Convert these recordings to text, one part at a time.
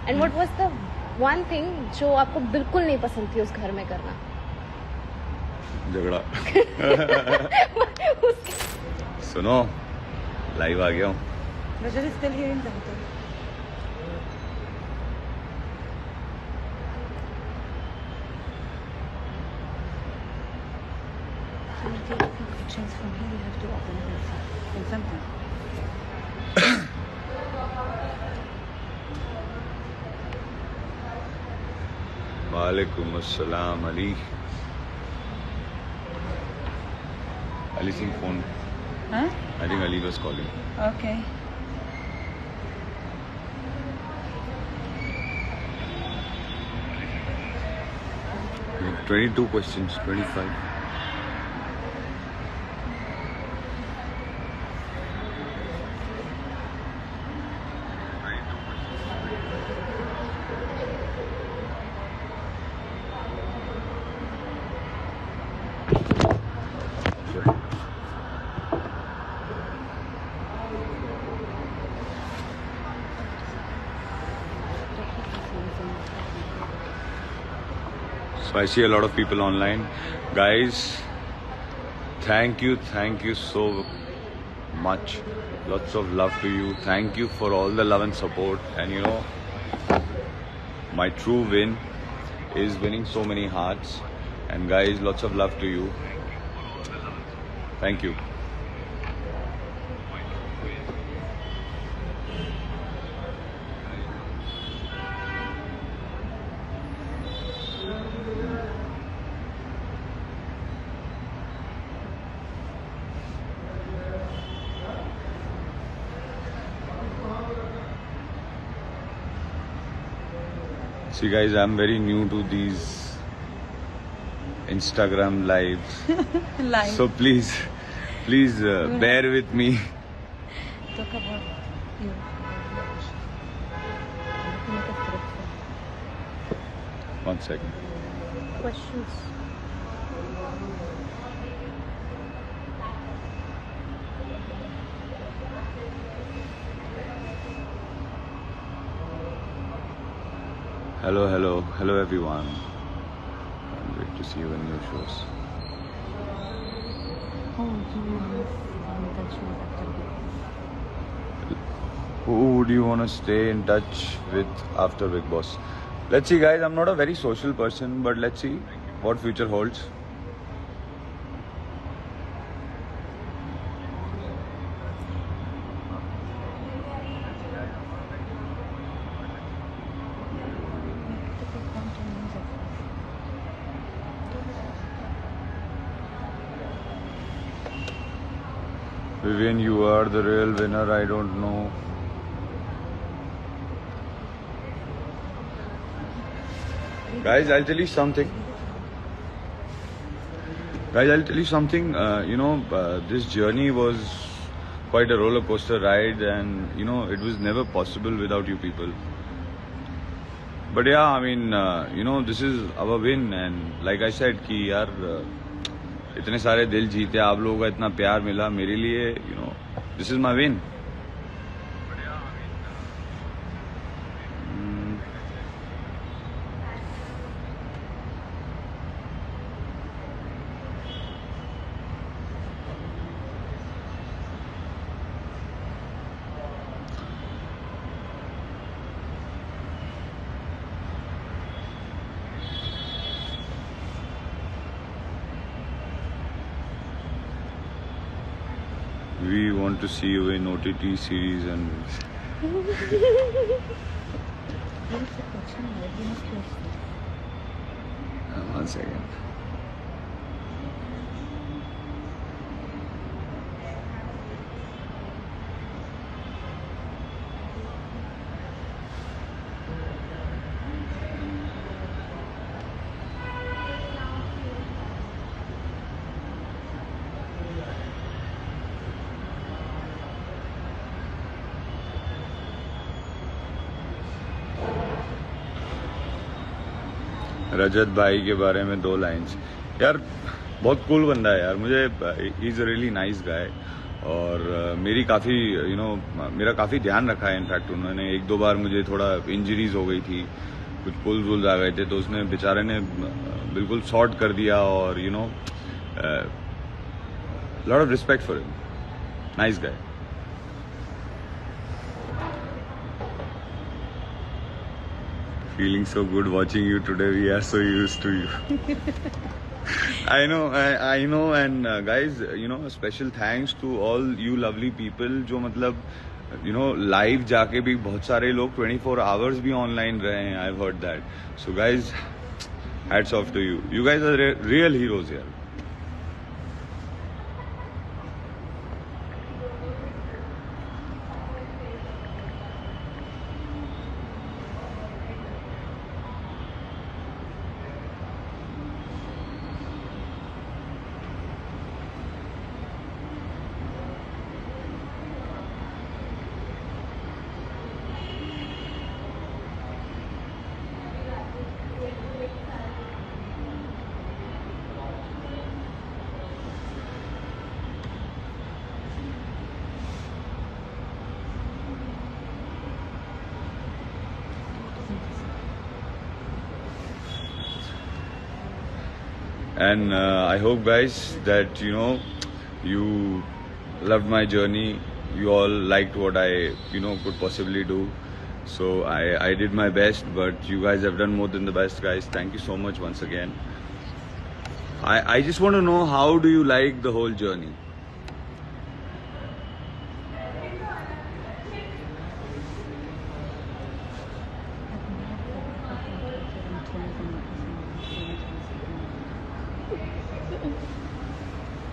And what was the one thing जो आपको बिल्कुल नहीं पसंद थी उस घर में करना? झगड़ा। सुनो, लाइव आ गया हूँ। Rajat is still here in Downtown. So you take pictures from here, you have to open it in something. वालेकुम अस्सलाम Ali. Ali Singh phone. Huh? I think Ali was calling. Okay. Like 22 questions, 25. So I see a lot of people online. Guys, thank you so much. Lots of love to you. Thank you for all the love and support. And you know, my true win is winning so many hearts. And guys, lots of love to you. Thank you. See guys, I'm very new to these Instagram lives. Live. So please bear with me. Talk about you. Make a script. 1 second. Questions. Hello everyone. Can't wait to see you in your shows. Oh, you want that show after Big Boss? Who would you want to stay in touch with after Big Boss? Let's see guys, I'm not a very social person, but let's see what future holds. Vivian, you are the real winner. I don't know. Guys, I'll tell you something. This journey was quite a roller coaster ride, and you know, it was never possible without you people. But yeah, I mean, this is our win, and like I said, कि यार इतने सारे दिल जीते, आप लोगों का इतना प्यार मिला मेरे लिए, you know, this is my win. We want to see you in OTT series and There is a question where you must choose. 1 second. रजत भाई के बारे में 2 लाइन्स। यार बहुत कूल बंदा है यार, मुझे he is a really nice guy. और मेरी काफ़ी मेरा काफ़ी ध्यान रखा है. इनफैक्ट उन्होंने 1-2 बार मुझे थोड़ा इंजरीज हो गई थी, कुछ पुल्स वुल्स आ गए थे, तो उसने बेचारे ने बिल्कुल सॉर्ट कर दिया. और lot of respect for him. Nice guy. Feeling so good watching you today. We are so used to you. I know, and guys, a special thanks to all you lovely people. जो मतलब, live जाके भी बहुत सारे लोग 24 hours भी online रहे हैं. I've heard that. So guys, hats off to you. You guys are real heroes here. And I hope, guys, that you loved my journey. You all liked what I could possibly do. So I did my best, but you guys have done more than the best, guys. Thank you so much once again. I just want to know, how do you like the whole journey?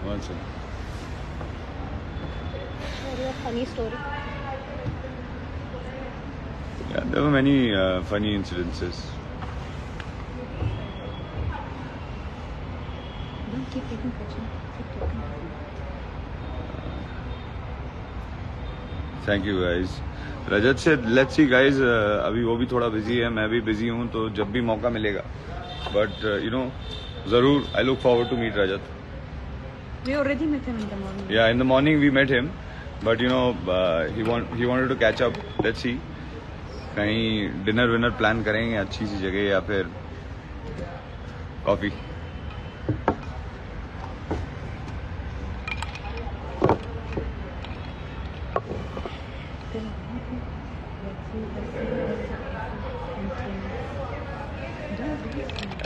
One second. Very funny story. Yeah, there were many funny incidences. Don't keep taking questions. Keep talking. Thank you guys. Rajat से let's see guys, अभी वो भी थोड़ा busy है, मैं भी busy हूँ, तो जब भी मौका मिलेगा, बट ज़रूर I look forward to meet Rajat. We already met him in the morning. Yeah, in the morning we met him, but he wanted to catch up. Let's see, कहीं डिनर विनर प्लान करेंगे अच्छी सी जगह, या फिर coffee.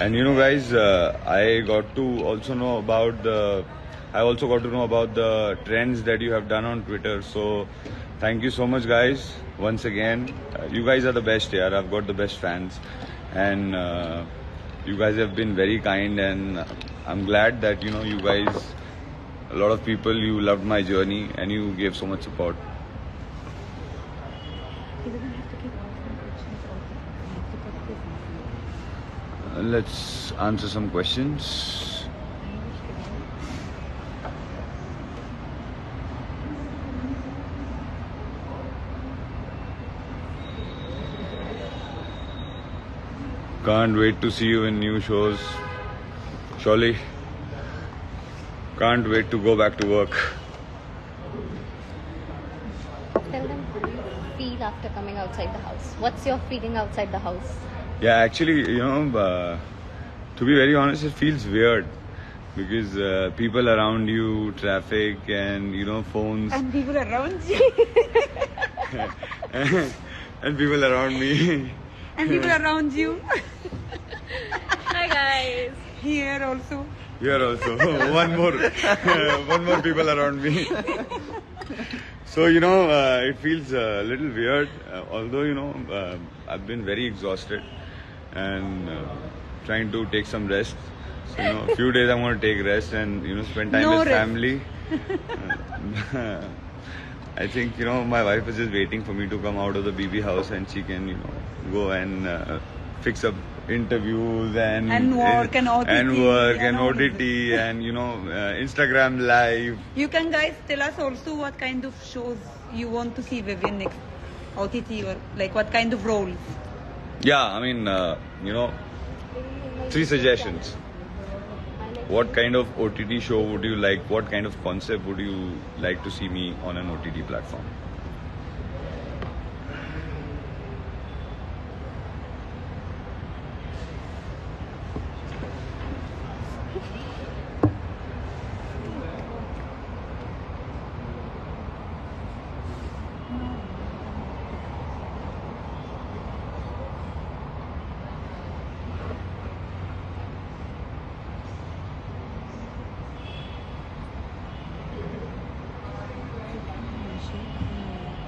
And guys, I got to also know about the trends that you have done on Twitter. So thank you so much, guys, once again. You guys are the best here. I've got the best fans, and you guys have been very kind, and I'm glad that you guys, a lot of people, you loved my journey and you gave so much support. He doesn't have to keep asking questions all the time. Because it is nothing. Let's answer some questions. Can't wait to see you in new shows. Surely. Can't wait to go back to work. Tell them how you feel after coming outside the house. What's your feeling outside the house? Yeah, actually, to be very honest, it feels weird because people around you, traffic, and phones. And people around you. And people around me. And people around you. Hi guys. Here also. Here also. One more people around me. So, it feels a little weird, although, I've been very exhausted and trying to take some rest. So, a few days I'm going to take rest and, spend time No with rest. family. I think, my wife is just waiting for me to come out of the BB house and she can, go and fix up interviews and work and OTT. And work and all OTT this. and, Instagram live. You can guys tell us also what kind of shows you want to see Vivian next. OTT or like what kind of roles. Yeah, I mean, 3 suggestions. I like what kind of OTT show would you like? What kind of concept would you like to see me on an OTT platform?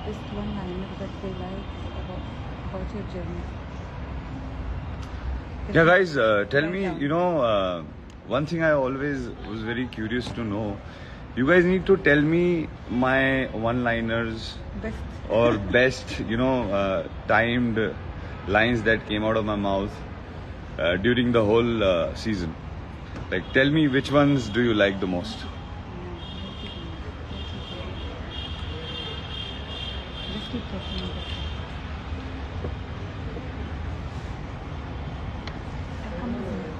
Just one liner that they like about your journey. Yeah, guys, tell me, one thing I always was very curious to know. You guys need to tell me my one-liners Best. or best, timed lines that came out of my mouth during the whole season. Like, tell me which ones do you like the most? Just keep talking about it.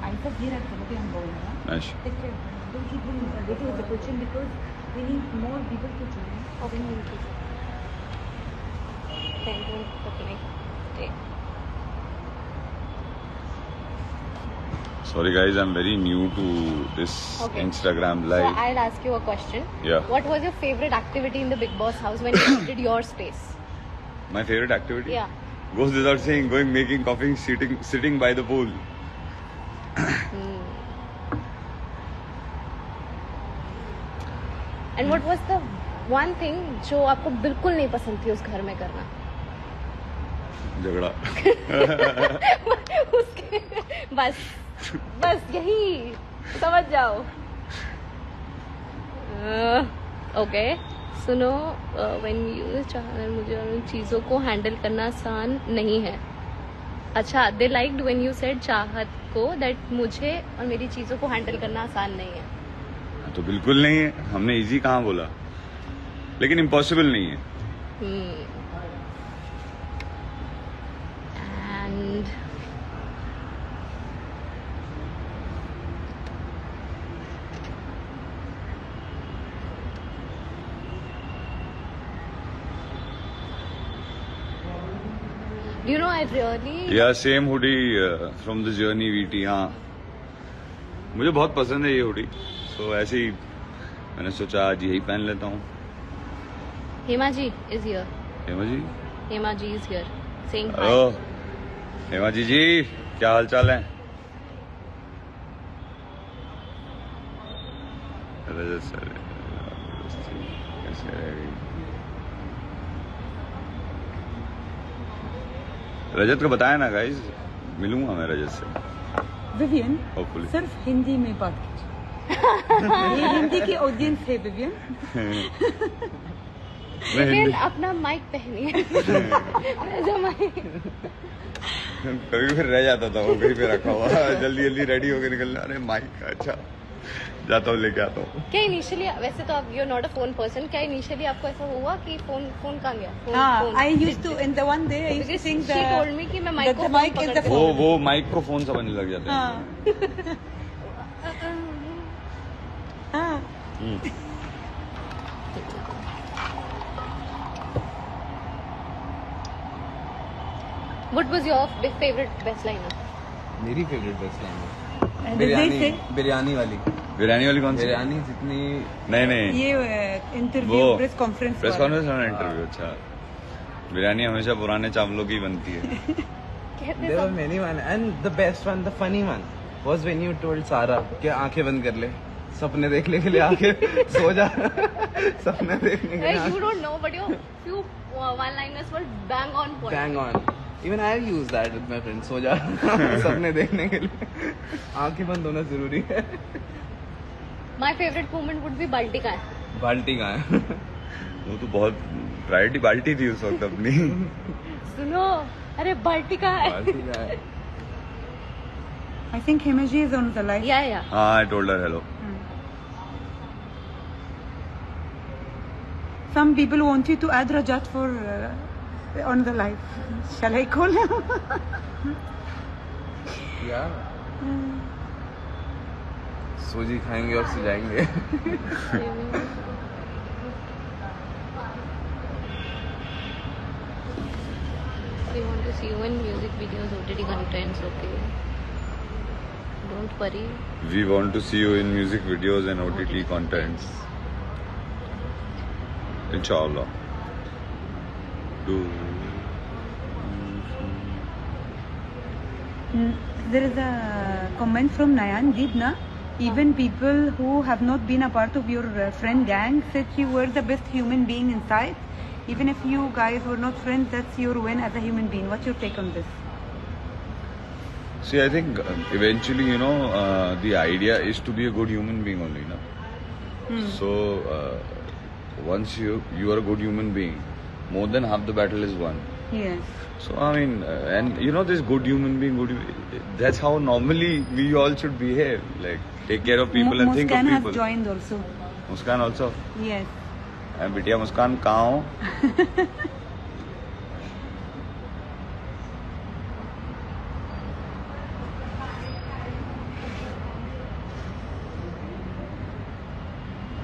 I said here at Samadhi I'm going. Nice. Take care. Don't keep doing waiting with the question because we need more people to join. Okay, thank you. Thank you for playing. Okay. Sorry, guys, I'm very new to this Okay. Instagram So live. I'll ask you a question. Yeah. What was your favorite activity in the Big Boss house when you needed your space? My favorite activity? Yeah. Goes without saying, going making coffee, sitting by the pool. And what was the one thing जो आपको बिल्कुल नहीं पसंद थी उस घर में करना? झगड़ा. उसके बस यही समझ जाओ. ओके सुनो, व्हेन यू चाहना मुझे उन चीज़ों को हैंडल करना आसान नहीं है. अच्छा, दे लाइक्ड व्हेन यू सेड चाहत को दैट मुझे और मेरी चीज़ों को हैंडल करना आसान नहीं है. तो बिल्कुल नहीं है. हमने इजी कहाँ बोला, लेकिन इम्पॉसिबल नहीं है. And you know I really या same hoodie from the journey VT. हाँ, मुझे बहुत पसंद है ये हुडी. सो ऐसे ही मैंने सोचा आज यही पहन लेता हूँ. Hema ji is here. Hema ji. Hema ji is here saying hi. Hello Hema ji, क्या हाल चाल है? रजत सर कैसे रहेगी? रजत को बताया ना गाइस, मिलूंगा मैं रजत से विवियन होपफुली. सिर्फ हिंदी में बात कीजिए. ये हिंदी की ऑडियंस है विवियन. मैं फिर हिंदी अपना माइक पहनिए. ऐसा माइक. कभी फिर रह जाता था वो कहीं पे रखा हुआ. जल्दी जल्दी रेडी होके निकलना. अरे माइक अच्छा, जाता हूँ लेके आता हूँ. क्या इनिशियली, वैसे तो आप you are not a phone person, क्या इनिशियली आपको ऐसा हुआ कि फोन कहाँ गया? हाँ, I used to in the one day I used to think She told me कि मैं माइक that को the mic phone is the पकड़ phone. वो माइक को फोन समझने लग जाते हैं. हाँ. हाँ. What was your favorite best liner? मेरी फेवरेट बेस्ट लाइन है And did they say biryani वाली. बिरयानी वाली कौन सी? बिरयानी जितनी नहीं ये इंटरव्यू वो प्रेस कॉन्फ्रेंस प्रेस कॉन्फ्रेंस और इंटरव्यू. अच्छा, बिरयानी हमेशा पुराने चावलों की बनती है. कहते देयर वर सब many one and the best one, the funny one was when you told सारा कि आंखें बंद कर ले, सपने देखने के लिए आंखें सो जा. सपने देखने के लिए you don't know, but your few one-liners were bang on point. Bang on. Even I have used that with my friends. सो जा सपने देखने के लिए आंखें बंद होना जरूरी है. My favorite moment would be बाल्टी का है. बाल्टी कहाँ है? वो तो बहुत प्रायोरिटी बाल्टी थी उस वक्त अपनी. सुनो, अरे बाल्टी का है. बाल्टी कहाँ है? I think Himaji is on the live. या हाँ, I told her hello. Some people want you to add Rajat for on the live. Shall I call him? Yeah. सूजी खाएंगे और सो जाएंगे. We want to see you in music videos, OTT contents, okay? Don't worry. We want to see you in music videos and OTT contents. Inshallah. There is a comment from Nayan Deepna. Even people who have not been a part of your friend gang said you were the best human being inside. Even if you guys were not friends, that's your win as a human being. What's your take on this? See, I think eventually, the idea is to be a good human being only, no? So, once you are a good human being, more than half the battle is won. Yes. So, I mean, this good human being, that's how normally we all should behave. Like, take care of people and think of Muskan people. has joined also. Muskan also. Yes. And बिटिया मुस्कान कहाँ हो?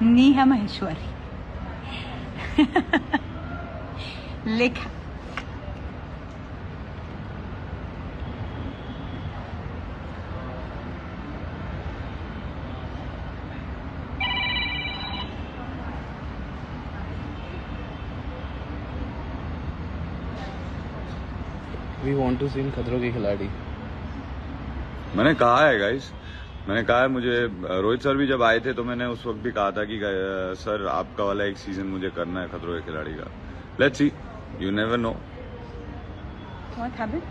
Neha Maheshwari. Lekha. We want to see in खतरों के खिलाड़ी. मैंने कहा है guys, मैंने कहा है, मुझे रोहित सर भी जब आए थे तो मैंने उस वक्त भी कहा था कि सर आपका वाला एक सीजन मुझे करना है खतरों के खिलाड़ी का. Let's see, you never know. What happened?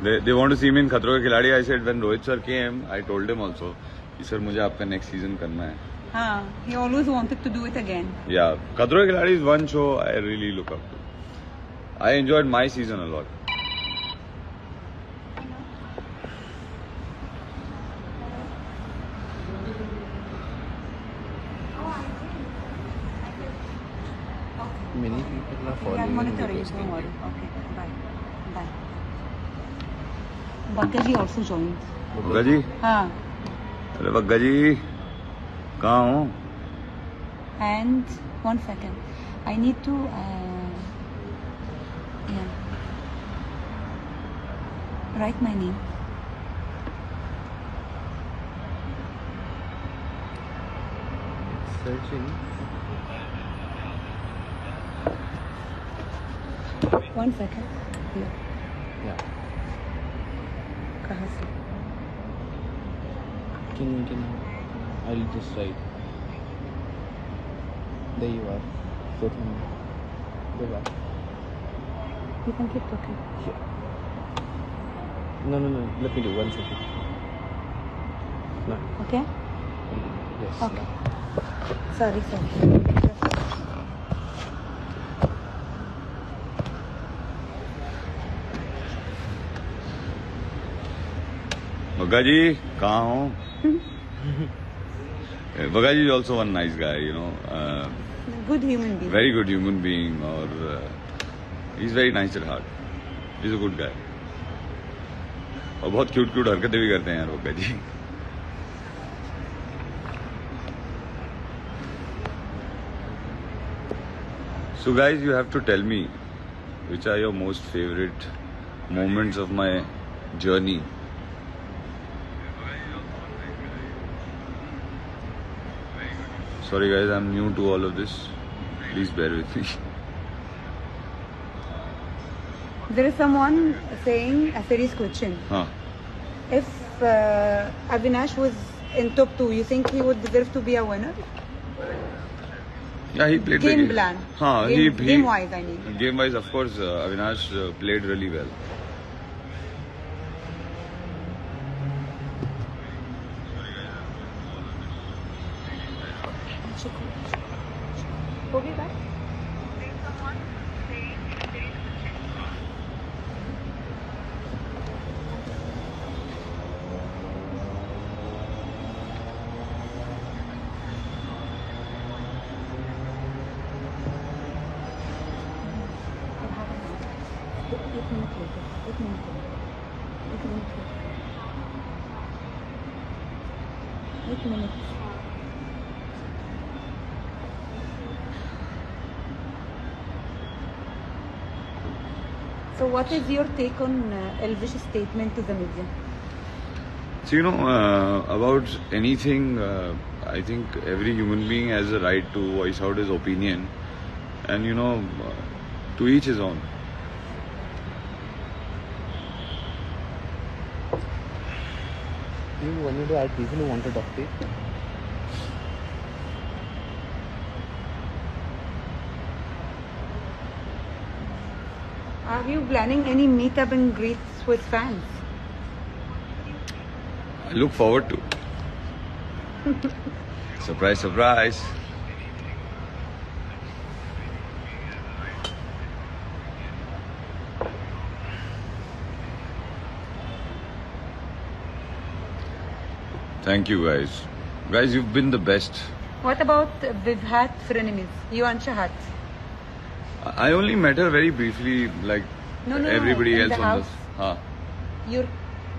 They want to see me in खतरों के खिलाड़ी. I said when Rohit sir came, I told him also कि सर मुझे आपका नेक्स्ट सीजन करना है. हाँ, he always wanted to do it again. Yeah, खतरों के खिलाड़ी is one show I really look up to. I enjoyed my season a lot. Many people are We are following monitoring. because Don't worry. Okay. Bye. Bye. Bhagya ji also joined. Bagga जी, हाँ. अरे बग्गा जी कहाँ हो? And 1 second. I need to. Yeah. Write my name. searching. 1 second. Here. Yeah. कहाँ से? Can I'll just write. There you are. So there you are. You can keep talking. No. Let me do 1 second. No. Okay? Yes. Okay. Sorry. Bagga जी कहाँ हो? बग्गा जी is also one nice guy, Good human being. very good human being, और he's very nice at heart. He's a good guy. और बहुत cute हरकतें भी करते हैं यार बग्गा जी. So guys, you have to tell me which are your most favorite moments of my journey. Sorry guys, I'm new to all of this. Please bear with me. There is someone saying a serious question. हाँ. If Avinash was in top 2, you think he would deserve to be a winner? Yeah, he played the Game game. plan. हाँ, Game wise, I mean. Game wise, of course, Avinash played really well. हो गई बात? एक minute. So what is your take on Elvish's statement to the media? So, about anything, I think every human being has a right to voice out his opinion, and to each his own. You wanted to add people who want to talk to you? Are you planning any meetup and greets with fans? I look forward to. Surprise, surprise. Thank you, guys. Guys, you've been the best. What about Vivhat frenemies? You and Shahat? I only met her very briefly, like No, everybody in else the on house. this. Huh. You're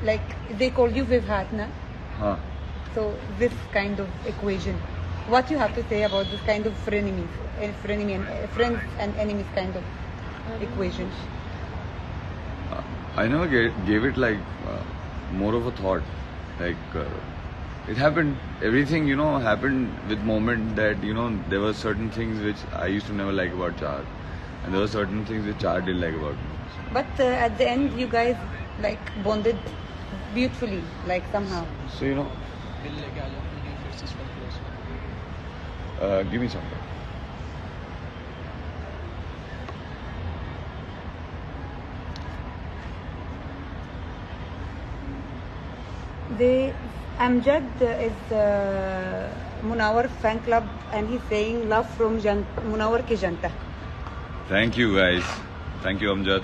like they called you Vivhat, na? Huh. So this kind of equation. What you have to say about this kind of frenemies, frenemy and friends and enemies kind of equation? I never gave it like more of a thought. Like it happened. Everything happened with moment that there were certain things which I used to never like about Char, and there were certain things which Char did like about me. But at the end, you guys like bonded beautifully, like somehow. So give me some. Amjad is Munawar fan club, and he's saying love from Munawar ki janta. Thank you, guys. Thank you, Amjad.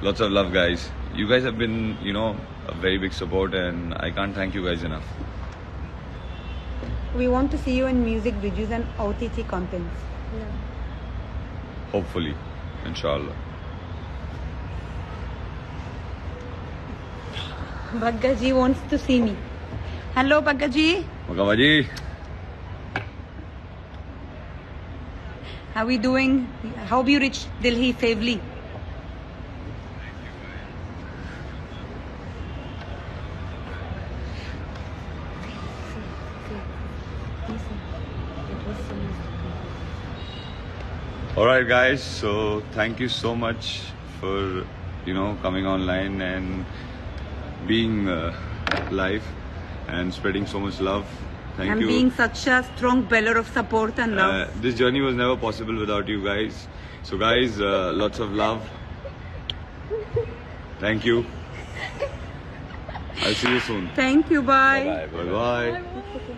Lots of love, guys. You guys have been, a very big support, and I can't thank you guys enough. We want to see you in music videos and OTT contents. Yeah. Hopefully, inshallah. Bhaggaji wants to see me. Hello, Bhaggaji. Makamaji. How are we doing? How you reached Delhi safely? All right, guys. So thank you so much for coming online and being live and spreading so much love. Thank you. And being such a strong pillar of support and love. This journey was never possible without you guys. So guys, lots of love. Thank you. I'll see you soon. Thank you. Bye. Bye bye.